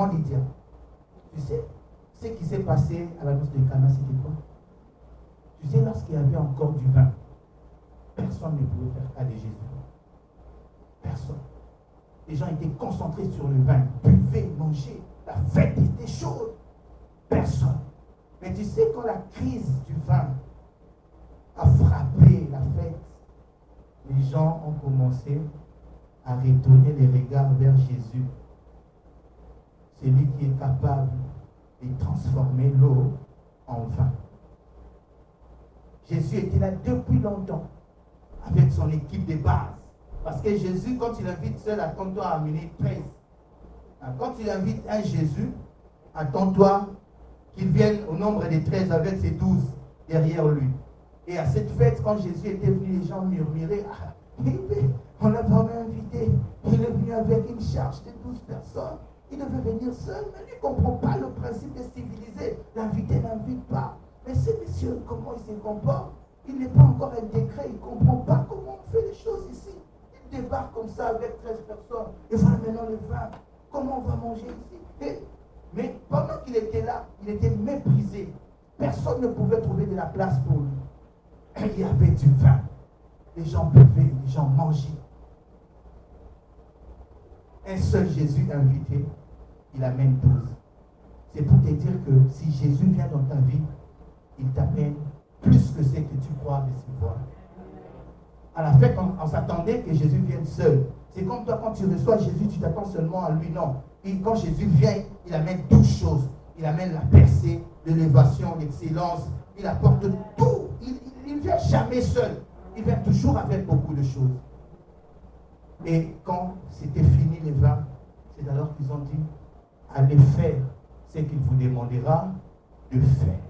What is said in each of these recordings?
Comment lui dire? Tu sais, ce qui s'est passé à la noce de Cana, c'était quoi? Tu sais, lorsqu'il y avait encore du vin, personne ne pouvait faire cas de Jésus. Personne. Les gens étaient concentrés sur le vin, buvaient, mangeaient. La fête était chaude. Personne. Mais tu sais, quand la crise du vin a frappé la fête, les gens ont commencé à retourner les regards vers Jésus. C'est lui qui est capable de transformer l'eau en vin. Jésus était là depuis longtemps avec son équipe de base. Parce que Jésus, quand il invite seul, attends-toi à amener 13. Quand il invite un Jésus, attends-toi qu'il vienne au nombre des 13 avec ses 12 derrière lui. Et à cette fête, quand Jésus était venu, les gens murmuraient, ah, on l'a vraiment invité. Il est venu avec une charge de 12 personnes. Il devait venir seul, mais lui ne comprend pas le principe de civiliser. L'invité n'invite pas. Mais ce monsieur, comment il se comporte? Il n'est pas encore intégré, il ne comprend pas comment on fait les choses ici. Il débarque comme ça avec 13 personnes. Et voilà maintenant le vin. Comment on va manger ici? Mais pendant qu'il était là, il était méprisé. Personne ne pouvait trouver de la place pour lui. Et il y avait du vin. Les gens buvaient, les gens mangeaient. Un seul Jésus invité, il amène 12. C'est pour te dire que si Jésus vient dans ta vie, il t'amène plus que ce que tu crois recevoir. À la fête, on s'attendait que Jésus vienne seul. C'est comme toi, quand tu reçois Jésus, tu t'attends seulement à lui. Non. Et quand Jésus vient, il amène 12 choses. Il amène la percée, l'élévation, l'excellence. Il apporte tout. Il ne vient jamais seul. Il vient toujours avec beaucoup de choses. Et quand c'était fini les vins, c'est alors qu'ils ont dit, allez faire ce qu'il vous demandera de faire.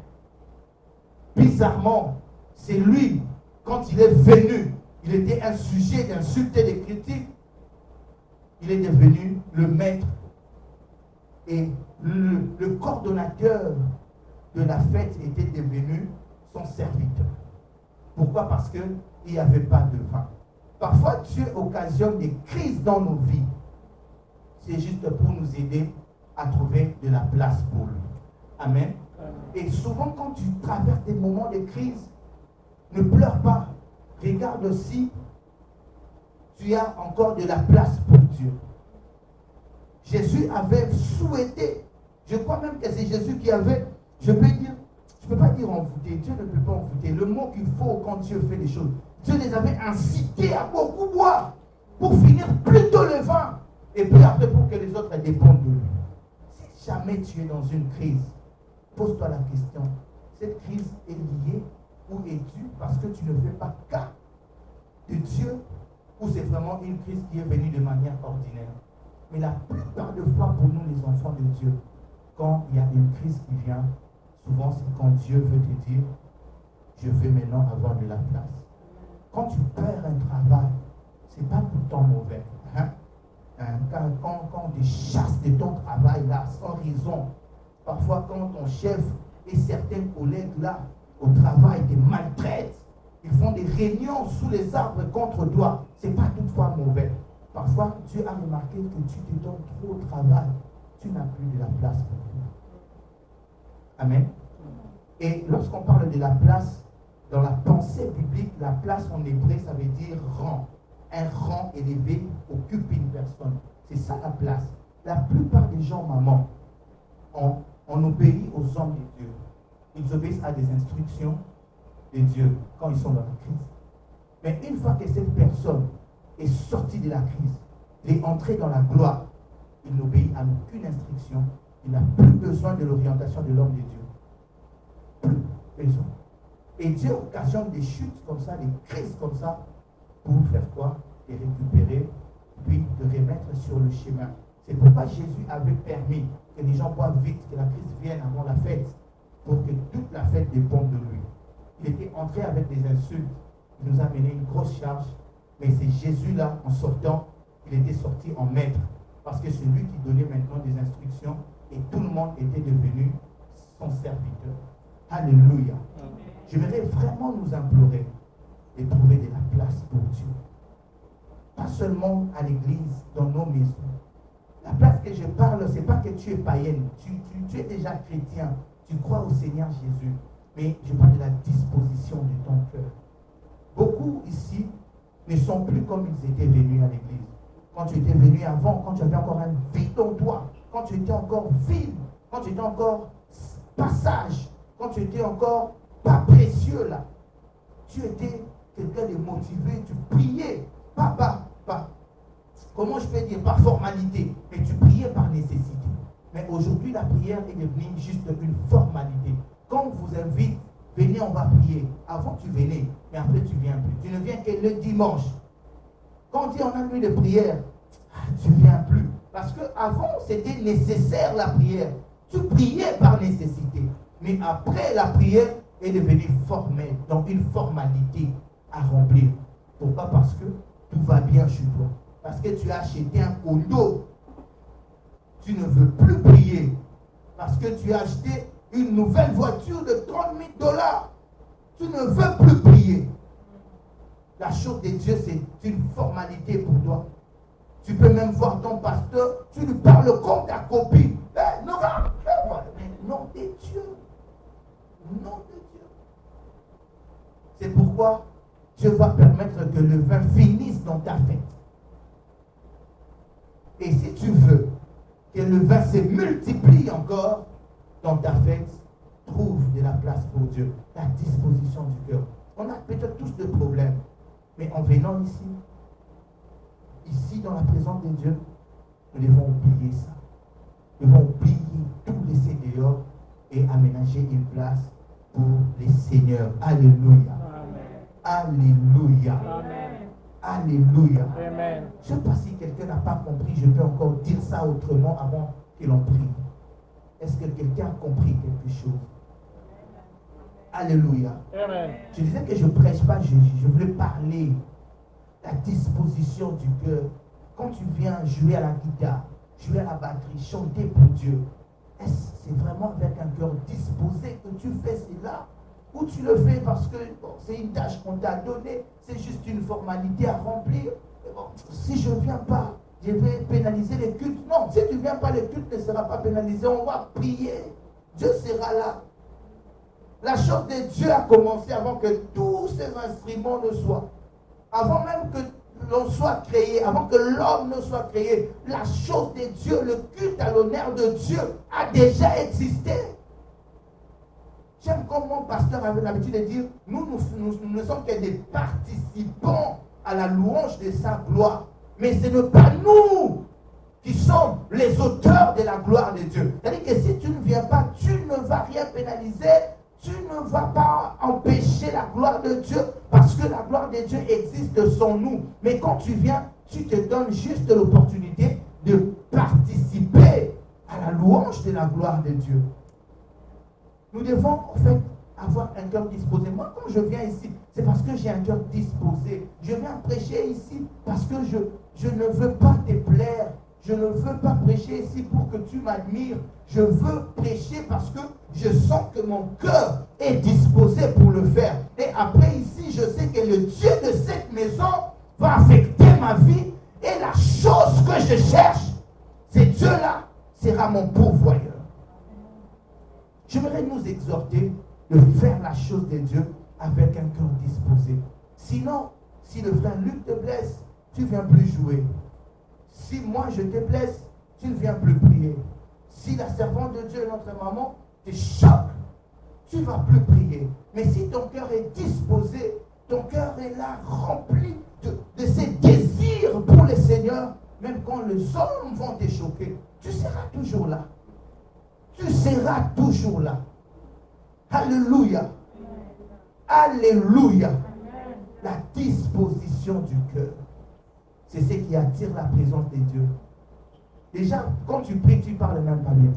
Bizarrement, c'est lui, quand il est venu, il était un sujet d'insultes et de critiques. Il est devenu le maître et le coordonnateur de la fête était devenu son serviteur. Pourquoi? Parce qu'il n'y avait pas de vin. Parfois, Dieu occasionne des crises dans nos vies. C'est juste pour nous aider à trouver de la place pour lui. Amen. Et souvent, quand tu traverses des moments de crise, ne pleure pas. Regarde si tu as encore de la place pour Dieu. Jésus avait souhaité, je crois même que c'est Jésus qui avait, je ne peux pas dire envoûter, Dieu ne peut pas envoûter. Le mot qu'il faut quand Dieu fait les choses, Dieu les avait incités à beaucoup boire pour finir plutôt le vin. Et puis après pour que les autres dépendent de lui. Si jamais tu es dans une crise, pose-toi la question, cette crise est liée ou est due parce que tu ne fais pas cas de Dieu ou c'est vraiment une crise qui est venue de manière ordinaire. Mais la plupart des fois pour nous les enfants de Dieu, quand il y a une crise qui vient, souvent c'est quand Dieu veut te dire, je veux maintenant avoir de la place. Quand tu perds un travail, ce n'est pas tout le temps mauvais. Hein? Quand on te chasse de ton travail là, sans raison, parfois quand ton chef et certains collègues là, au travail, te maltraitent, ils font des réunions sous les arbres contre toi, ce n'est pas toutefois mauvais. Parfois, Dieu a remarqué que tu te donnes trop au travail, tu n'as plus de la place pour toi. Amen. Et lorsqu'on parle de la place, dans la pensée biblique, la place en hébreu, ça veut dire rang. Un rang élevé occupe une personne. C'est ça la place. La plupart des gens, maman, on obéit aux hommes de Dieu. Ils obéissent à des instructions de Dieu quand ils sont dans la crise. Mais une fois que cette personne est sortie de la crise, il est entré dans la gloire, il n'obéit à aucune instruction. Il n'a plus besoin de l'orientation de l'homme de Dieu. Plus besoin. Et Dieu occasionne des chutes comme ça, des crises comme ça, pour faire quoi? Les récupérer, puis de remettre sur le chemin. C'est pourquoi Jésus avait permis que les gens boivent vite, que la crise vienne avant la fête, pour que toute la fête dépende de lui. Il était entré avec des insultes, il nous a mené une grosse charge, mais c'est Jésus-là, en sortant, il était sorti en maître, parce que c'est lui qui donnait maintenant des instructions, et tout le monde était devenu son serviteur. Alléluia. J'aimerais vraiment nous implorer de trouver de la place pour Dieu. Pas seulement à l'église, dans nos maisons. La place que je parle, ce n'est pas que tu es païenne. Tu es déjà chrétien. Tu crois au Seigneur Jésus. Mais je parle de la disposition de ton cœur. Beaucoup ici ne sont plus comme ils étaient venus à l'église. Quand tu étais venu avant, quand tu avais encore un vide en toi, quand tu étais encore vide, quand tu étais encore passage, quand tu étais encore pas précieux là. Tu étais quelqu'un de motivé, tu priais, pas, comment je peux dire, par formalité, mais tu priais par nécessité. Mais aujourd'hui, la prière est devenue juste une formalité. Quand on vous invite, venez, on va prier. Avant, tu venais, mais après, tu ne viens plus. Tu ne viens que le dimanche. Quand on dit on a nuit de prière, tu ne viens plus. Parce qu'avant, c'était nécessaire la prière. Tu priais par nécessité. Mais après, la prière est devenue formelle, donc une formalité à remplir. Pourquoi? Parce que tout va bien chez toi. Parce que tu as acheté un condo. Tu ne veux plus prier. Parce que tu as acheté une nouvelle voiture de 30 000 $. Tu ne veux plus prier. La chose de Dieu, c'est une formalité pour toi. Tu peux même voir ton pasteur, tu lui parles comme ta copine. Non, nom de Dieu. Nom de Dieu. C'est pourquoi Dieu va permettre que le vin finisse dans ta fête. Et si tu veux que le vin se multiplie encore dans ta fête, trouve de la place pour Dieu, la disposition du cœur. On a peut-être tous des problèmes, mais en venant ici dans la présence de Dieu, nous devons oublier ça. Nous devons oublier tout laisser dehors et aménager une place pour les seigneurs. Alléluia. Amen. Alléluia. Amen. Alléluia. Amen. Je ne sais pas si quelqu'un n'a pas compris, je peux encore dire ça autrement avant que l'on prie. Est-ce que quelqu'un a compris quelque chose? Alléluia. Amen. Je disais que je ne prêche pas, je voulais parler la disposition du cœur. Quand tu viens jouer à la guitare, jouer à la batterie, chanter pour Dieu, est-ce que c'est vraiment avec un cœur disposé que tu fais cela? Ou tu le fais parce que c'est une tâche qu'on t'a donnée, c'est juste une formalité à remplir? Si je ne viens pas, je vais pénaliser les cultes. Non, si tu ne viens pas, les cultes ne sera pas pénalisé. On va prier. Dieu sera là. La chose de Dieu a commencé avant que tous ces instruments ne soient. Avant même que l'on soit créé, avant que l'homme ne soit créé, la chose de Dieu, le culte à l'honneur de Dieu a déjà existé. J'aime comme mon pasteur avait l'habitude de dire, nous ne sommes que des participants à la louange de sa gloire. Mais ce n'est pas nous qui sommes les auteurs de la gloire de Dieu. C'est-à-dire que si tu ne viens pas, tu ne vas rien pénaliser, tu ne vas pas empêcher la gloire de Dieu, parce que la gloire de Dieu existe sans nous. Mais quand tu viens, tu te donnes juste l'opportunité de participer à la louange de la gloire de Dieu. Nous devons en fait avoir un cœur disposé. Moi, quand je viens ici, c'est parce que j'ai un cœur disposé. Je viens prêcher ici parce que je ne veux pas te plaire. Je ne veux pas prêcher ici pour que tu m'admires. Je veux prêcher parce que je sens que mon cœur est disposé pour le faire. Et après ici, je sais que le Dieu de cette maison va affecter ma vie. Et la chose que je cherche, c'est Dieu-là sera mon pourvoyeur. J'aimerais nous exhorter de faire la chose de Dieu avec un cœur disposé. Sinon, si le frère Luc te blesse, tu ne viens plus jouer. Si moi je te blesse, tu ne viens plus prier. Si la servante de Dieu, notre maman, te choque, tu ne vas plus prier. Mais si ton cœur est disposé, ton cœur est là, rempli de ces désirs pour le Seigneur, même quand les hommes vont te choquer, tu seras toujours là. Tu seras toujours là. Alléluia. Alléluia. La disposition du cœur. C'est ce qui attire la présence de Dieu. Déjà, quand tu pries, tu parles même pas bien.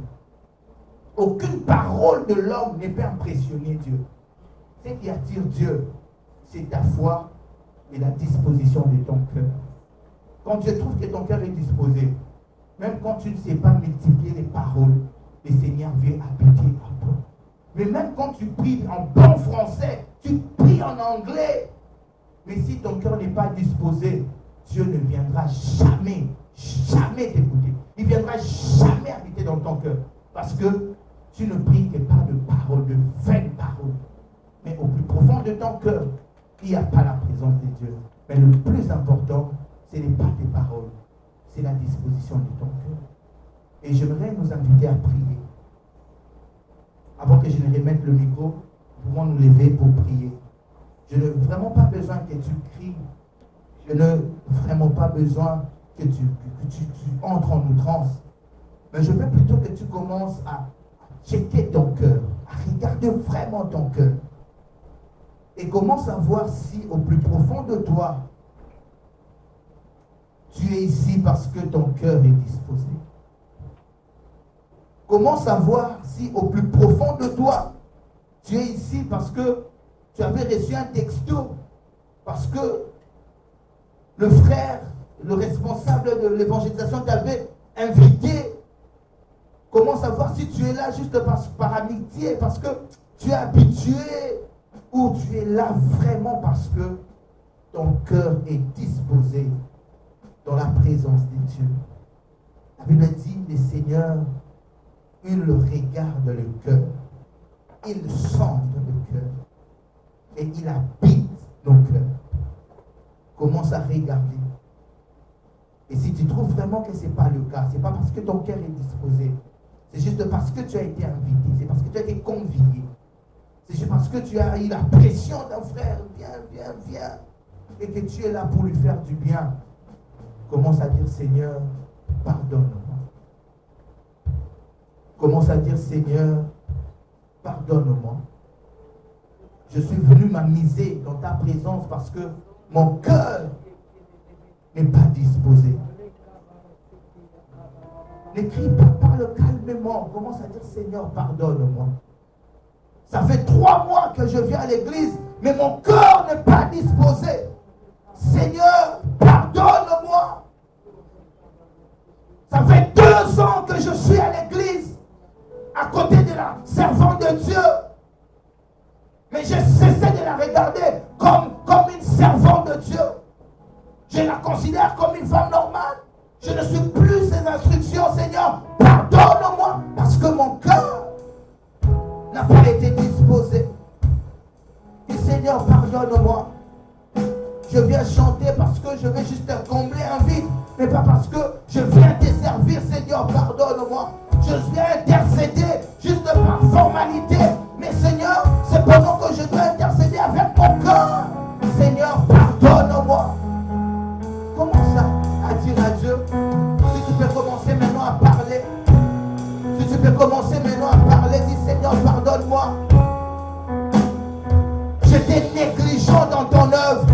Aucune parole de l'homme ne peut impressionner Dieu. Ce qui attire Dieu, c'est ta foi et la disposition de ton cœur. Quand Dieu trouve que ton cœur est disposé, même quand tu ne sais pas multiplier les paroles, le Seigneur vient habiter en toi. Mais même quand tu pries en bon français, tu pries en anglais, mais si ton cœur n'est pas disposé, Dieu ne viendra jamais t'écouter. Il ne viendra jamais habiter dans ton cœur. Parce que tu ne pries que pas de paroles, de vaines paroles. Mais au plus profond de ton cœur, il n'y a pas la présence de Dieu. Mais le plus important, ce n'est pas tes paroles, c'est la disposition de ton cœur. Et j'aimerais nous inviter à prier. Avant que je ne remette le micro, nous pouvons nous lever pour prier. Je n'ai vraiment pas besoin que tu cries. Je n'ai vraiment pas besoin que tu entres en outrance. Mais je veux plutôt que tu commences à checker ton cœur, à regarder vraiment ton cœur. Et commence à voir si au plus profond de toi, tu es ici parce que ton cœur est disposé. Commence à voir si au plus profond de toi, tu es ici parce que tu avais reçu un texto, parce que le frère, le responsable de l'évangélisation t'avait invité. Commence à voir si tu es là juste par amitié, parce que tu es habitué, ou tu es là vraiment parce que ton cœur est disposé dans la présence de Dieu. La Bible dit, le Seigneur, il regarde le cœur, il sonde le cœur et il habite nos cœurs. Commence à regarder. Et si tu trouves vraiment que ce n'est pas le cas, ce n'est pas parce que ton cœur est disposé, c'est juste parce que tu as été invité, c'est parce que tu as été convié, c'est juste parce que tu as eu la pression d'un frère, viens, et que tu es là pour lui faire du bien. Commence à dire, Seigneur, pardonne-moi. Commence à dire, Seigneur, pardonne-moi. Je suis venu m'amuser dans ta présence parce que mon cœur n'est pas disposé. Ne crie pas, parle calmement. Commence à dire, Seigneur, pardonne-moi. Ça fait 3 mois que je viens à l'église, mais mon cœur n'est pas disposé. Seigneur, pardonne-moi. Ça fait 2 ans que je suis à l'église, à côté de la servante de Dieu. Mais j'ai cessé de la regarder comme une servante de Dieu. Je la considère comme une femme normale. Je ne suis plus ses instructions. Seigneur, pardonne-moi, parce que mon cœur n'a pas été disposé. Et Seigneur, pardonne-moi. Je viens chanter parce que je vais juste combler un vide, mais pas parce que je viens te servir. Seigneur, pardonne-moi. Je viens intercéder juste par formalité. Mais Seigneur, c'est pendant que je dois intercéder avec mon cœur. Seigneur, pardonne-moi. Commence à dire à Dieu. Si tu peux commencer maintenant à parler. Si tu peux commencer maintenant à parler, dis Seigneur, pardonne-moi. J'étais négligent dans ton œuvre.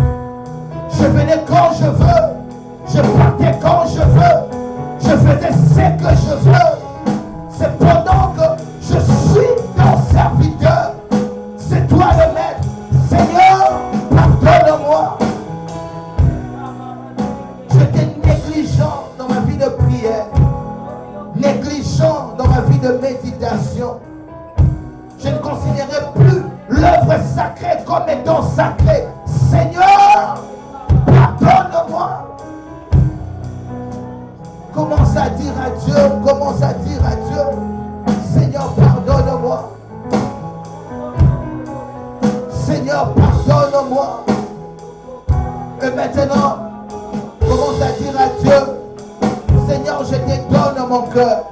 Je venais quand je veux. Je partais quand je veux. Je faisais ce que je veux. C'est pendant que je suis ton serviteur. C'est toi le maître. Seigneur, pardonne-moi. J'étais négligent dans ma vie de prière. Négligent dans ma vie de méditation. Je ne considérais plus l'œuvre sacrée comme étant sacrée. Seigneur, pardonne-moi. Commence à dire à Dieu, commence à dire à Dieu, Seigneur, pardonne-moi. Seigneur, pardonne-moi. Et maintenant, commence à dire à Dieu, Seigneur, je te donne mon cœur.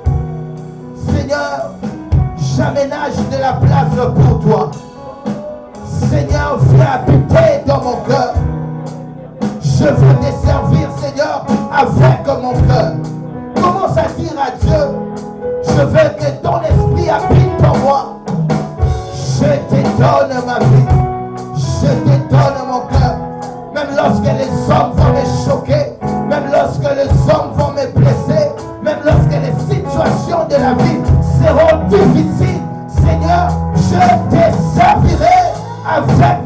Seigneur, j'aménage de la place pour toi. Seigneur, viens habiter dans mon cœur. Je veux te servir, Seigneur, avec mon cœur. Commence à dire à Dieu, je veux que ton esprit habite en moi. Je te donne ma vie. Je te donne mon cœur. Même lorsque les hommes vont me choquer, même lorsque les hommes vont me blesser, même lorsque les situations de la vie seront difficiles, Seigneur, je te servirai avec